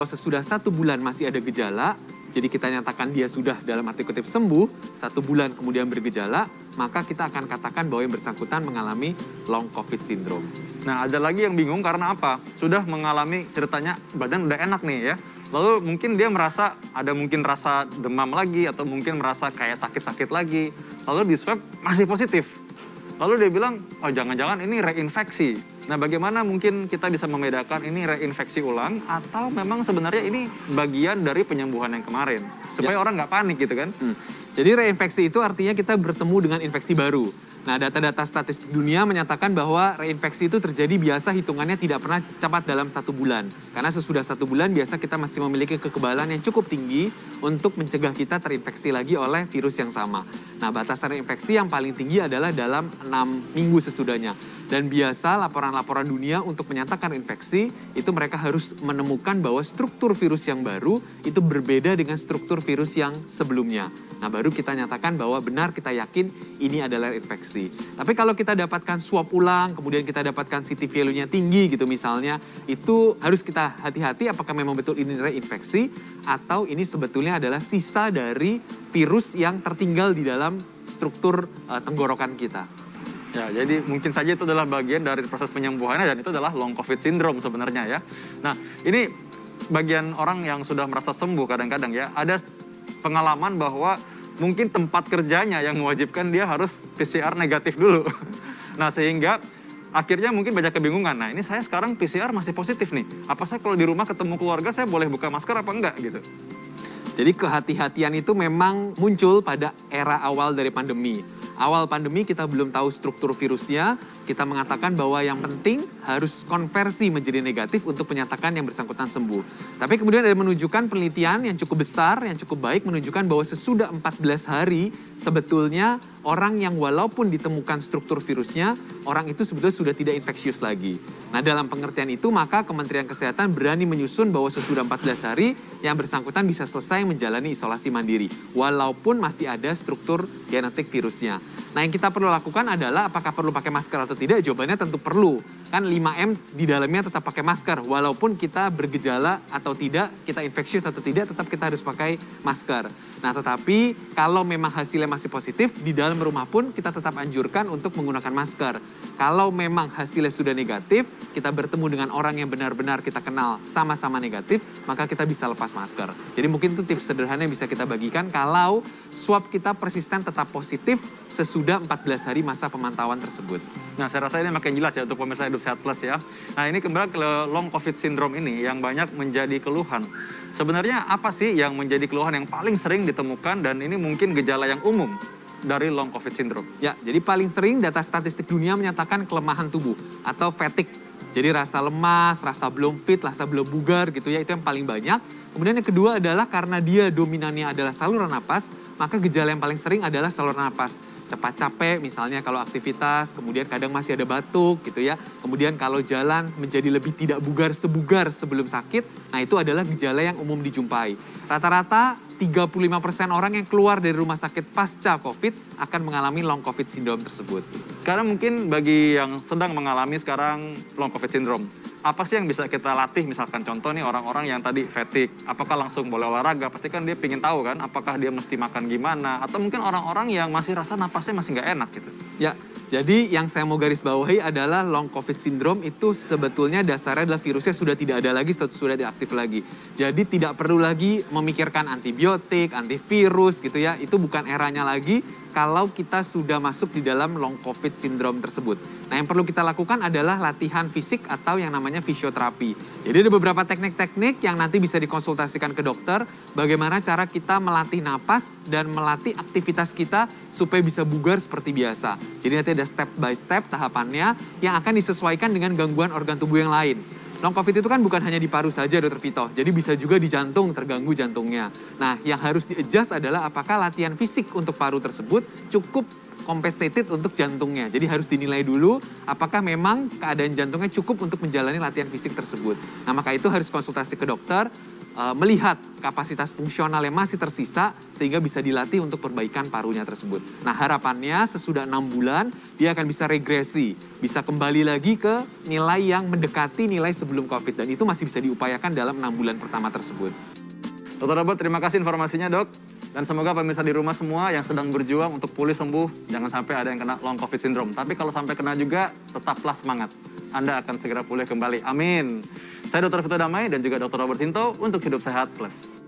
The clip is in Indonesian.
Sesudah 1 bulan masih ada gejala, jadi kita nyatakan dia sudah dalam arti kutip sembuh, 1 bulan kemudian bergejala, maka kita akan katakan bahwa yang bersangkutan mengalami long COVID syndrome. Nah, ada lagi yang bingung karena apa? Sudah mengalami ceritanya badan udah enak nih ya. Lalu mungkin dia merasa ada mungkin rasa demam lagi atau mungkin merasa kayak sakit-sakit lagi. Lalu di swab masih positif. Lalu dia bilang, oh jangan-jangan ini reinfeksi. Nah, bagaimana mungkin kita bisa membedakan ini reinfeksi ulang atau memang sebenarnya ini bagian dari penyembuhan yang kemarin? Supaya orang nggak panik gitu kan? Jadi reinfeksi itu artinya kita bertemu dengan infeksi baru. Nah, data-data statistik dunia menyatakan bahwa reinfeksi itu terjadi biasa hitungannya tidak pernah cepat dalam 1 bulan. Karena sesudah 1 bulan biasa kita masih memiliki kekebalan yang cukup tinggi untuk mencegah kita terinfeksi lagi oleh virus yang sama. Nah, batasan reinfeksi yang paling tinggi adalah dalam 6 minggu sesudahnya. Dan biasa laporan-laporan dunia untuk menyatakan infeksi itu mereka harus menemukan bahwa struktur virus yang baru itu berbeda dengan struktur virus yang sebelumnya. Nah, baru kita nyatakan bahwa benar kita yakin ini adalah infeksi. Tapi kalau kita dapatkan swab ulang, kemudian kita dapatkan CT value-nya tinggi gitu misalnya, itu harus kita hati-hati apakah memang betul ini reinfeksi atau ini sebetulnya adalah sisa dari virus yang tertinggal di dalam struktur tenggorokan kita. Ya, jadi mungkin saja itu adalah bagian dari proses penyembuhannya dan itu adalah long COVID syndrome sebenarnya ya. Nah, ini bagian orang yang sudah merasa sembuh kadang-kadang ya, ada pengalaman bahwa mungkin tempat kerjanya yang mewajibkan dia harus PCR negatif dulu. Nah, sehingga akhirnya mungkin banyak kebingungan. Nah, ini saya sekarang PCR masih positif nih. Apa saya kalau di rumah ketemu keluarga saya boleh buka masker apa enggak gitu? Jadi kehati-hatian itu memang muncul pada era awal dari pandemi. Awal pandemi kita belum tahu struktur virusnya, kita mengatakan bahwa yang penting harus konversi menjadi negatif untuk menyatakan yang bersangkutan sembuh. Tapi kemudian ada menunjukkan penelitian yang cukup besar, yang cukup baik menunjukkan bahwa sesudah 14 hari sebetulnya orang yang walaupun ditemukan struktur virusnya, orang itu sebetulnya sudah tidak infeksius lagi. Nah, dalam pengertian itu maka Kementerian Kesehatan berani menyusun bahwa sesudah 14 hari yang bersangkutan bisa selesai menjalani isolasi mandiri. Walaupun masih ada struktur genetik virusnya. Nah, yang kita perlu lakukan adalah apakah perlu pakai masker atau tidak? Jawabannya tentu perlu. Kan 5M di dalamnya tetap pakai masker. Walaupun kita bergejala atau tidak, kita infeksius atau tidak, tetap kita harus pakai masker. Nah, tetapi kalau memang hasilnya masih positif, di dalam rumah pun kita tetap anjurkan untuk menggunakan masker. Kalau memang hasilnya sudah negatif, kita bertemu dengan orang yang benar-benar kita kenal sama-sama negatif, maka kita bisa lepas masker. Jadi mungkin itu tips sederhana yang bisa kita bagikan kalau swab kita persisten tetap positif sesudah 14 hari masa pemantauan tersebut. Nah, saya rasa ini makin jelas ya untuk pemirsa Hidup Sehat Plus ya. Nah, ini kembali ke long COVID syndrome ini yang banyak menjadi keluhan. Sebenarnya apa sih yang menjadi keluhan yang paling sering ditemukan dan ini mungkin gejala yang umum dari long COVID syndrome? Ya, jadi paling sering data statistik dunia menyatakan kelemahan tubuh atau fatigue. Jadi rasa lemas, rasa belum fit, rasa belum bugar gitu ya, itu yang paling banyak. Kemudian yang kedua adalah karena dia dominannya adalah saluran napas, maka gejala yang paling sering adalah saluran napas. Cepat capek misalnya kalau aktivitas, kemudian kadang masih ada batuk gitu ya. Kemudian kalau jalan menjadi lebih tidak bugar sebugar sebelum sakit, nah itu adalah gejala yang umum dijumpai. Rata-rata 35% orang yang keluar dari rumah sakit pasca COVID akan mengalami long COVID syndrome tersebut. Karena mungkin bagi yang sedang mengalami sekarang long COVID syndrome, apa sih yang bisa kita latih? Misalkan contoh nih orang-orang yang tadi fatigue, apakah langsung boleh olahraga? Pasti kan dia pengen tahu kan, apakah dia mesti makan gimana? Atau mungkin orang-orang yang masih rasa napasnya masih nggak enak gitu. Ya, jadi yang saya mau garis bawahi adalah long COVID syndrome itu sebetulnya dasarnya adalah virusnya sudah tidak ada lagi, sudah tidak aktif lagi. Jadi tidak perlu lagi memikirkan antibiotik, antivirus gitu ya, itu bukan eranya lagi kalau kita sudah masuk di dalam long COVID syndrome tersebut. Nah, yang perlu kita lakukan adalah latihan fisik atau yang namanya fisioterapi. Jadi ada beberapa teknik-teknik yang nanti bisa dikonsultasikan ke dokter, bagaimana cara kita melatih napas dan melatih aktivitas kita supaya bisa bugar seperti biasa. Jadi nanti ada step by step tahapannya yang akan disesuaikan dengan gangguan organ tubuh yang lain. Long COVID itu kan bukan hanya di paru saja, Dr. Vito. Jadi bisa juga di jantung, terganggu jantungnya. Nah, yang harus di-adjust adalah apakah latihan fisik untuk paru tersebut cukup compensated untuk jantungnya. Jadi harus dinilai dulu apakah memang keadaan jantungnya cukup untuk menjalani latihan fisik tersebut. Nah, maka itu harus konsultasi ke dokter. melihat kapasitas fungsional yang masih tersisa sehingga bisa dilatih untuk perbaikan parunya tersebut. Nah, harapannya sesudah 6 bulan dia akan bisa regresi, bisa kembali lagi ke nilai yang mendekati nilai sebelum COVID dan itu masih bisa diupayakan dalam 6 bulan pertama tersebut. Dr. Robert, terima kasih informasinya, Dok. Dan semoga pemirsa di rumah semua yang sedang berjuang untuk pulih sembuh, jangan sampai ada yang kena long COVID syndrome. Tapi kalau sampai kena juga, tetaplah semangat. Anda akan segera pulih kembali. Amin. Saya Dr. Vito Damai dan juga Dr. Robert Sinto untuk Hidup Sehat Plus.